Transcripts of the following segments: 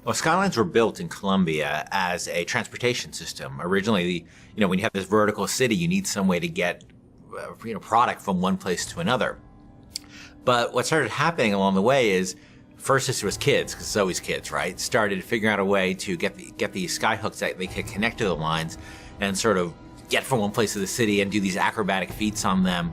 Well, skylines were built in Colombia as a transportation system. Originally, when you have this vertical city, you need some way to get, product from one place to another. But what started happening along the way is, first it was kids, because it's always kids, right? Started figuring out a way to get these sky hooks that they could connect to the lines and sort of get from one place to the city and do these acrobatic feats on them.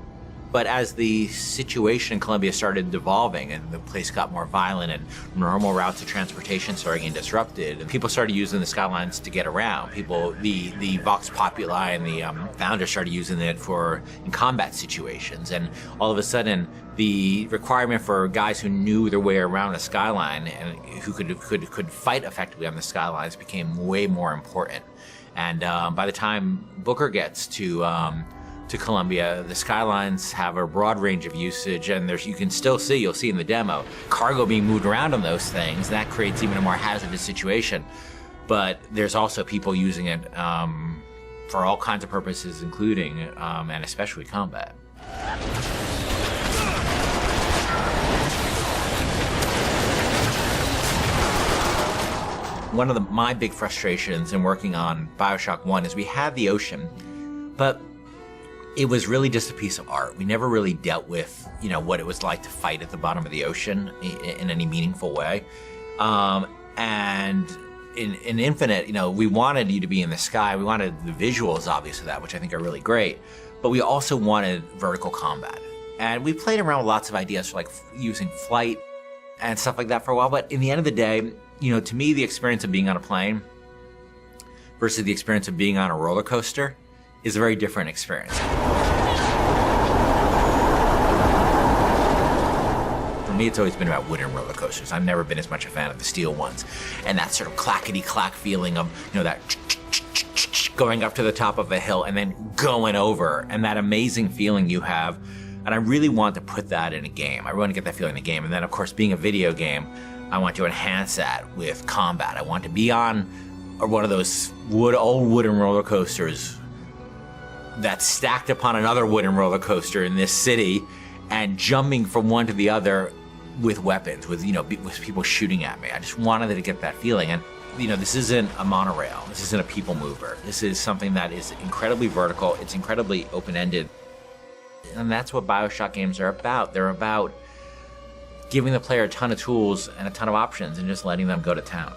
But as the situation in Colombia started devolving and the place got more violent and normal routes of transportation started getting disrupted, and people started using the skylines to get around. The Vox Populi and the founders started using it in combat situations. And all of a sudden, the requirement for guys who knew their way around a skyline and who could fight effectively on the skylines became way more important. And by the time Booker gets to Colombia, the skylines have a broad range of usage, and you'll see in the demo, cargo being moved around on those things. That creates even a more hazardous situation. But there's also people using it for all kinds of purposes, including and especially combat. One of my big frustrations in working on BioShock 1 is we had the ocean, but it was really just a piece of art. We never really dealt with, what it was like to fight at the bottom of the ocean in any meaningful way. And in Infinite, we wanted you to be in the sky. We wanted the visuals, obviously, of that, which I think are really great. But we also wanted vertical combat. And we played around with lots of ideas for like using flight and stuff like that for a while. But in the end of the day, to me, the experience of being on a plane versus the experience of being on a roller coaster is a very different experience. For me, it's always been about wooden roller coasters. I've never been as much a fan of the steel ones. And that sort of clackety-clack feeling of, that going up to the top of a hill and then going over, and that amazing feeling you have. And I really want to put that in a game. I want to get that feeling in a game. And then, of course, being a video game, I want to enhance that with combat. I want to be on one of those old wooden roller coasters that's stacked upon another wooden roller coaster in this city, and jumping from one to the other with weapons, with people shooting at me. I just wanted to get that feeling. And this isn't a monorail. This isn't a people mover. This is something that is incredibly vertical. It's incredibly open-ended. And that's what BioShock games are about. They're about giving the player a ton of tools and a ton of options and just letting them go to town.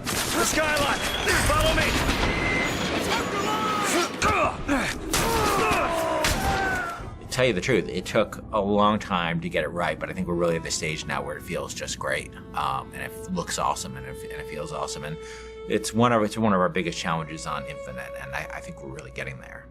The skyline! Follow me! To tell you the truth, it took a long time to get it right, but I think we're really at the stage now where it feels just great. And it looks awesome, and it feels awesome. And it's one of our biggest challenges on Infinite, and I think we're really getting there.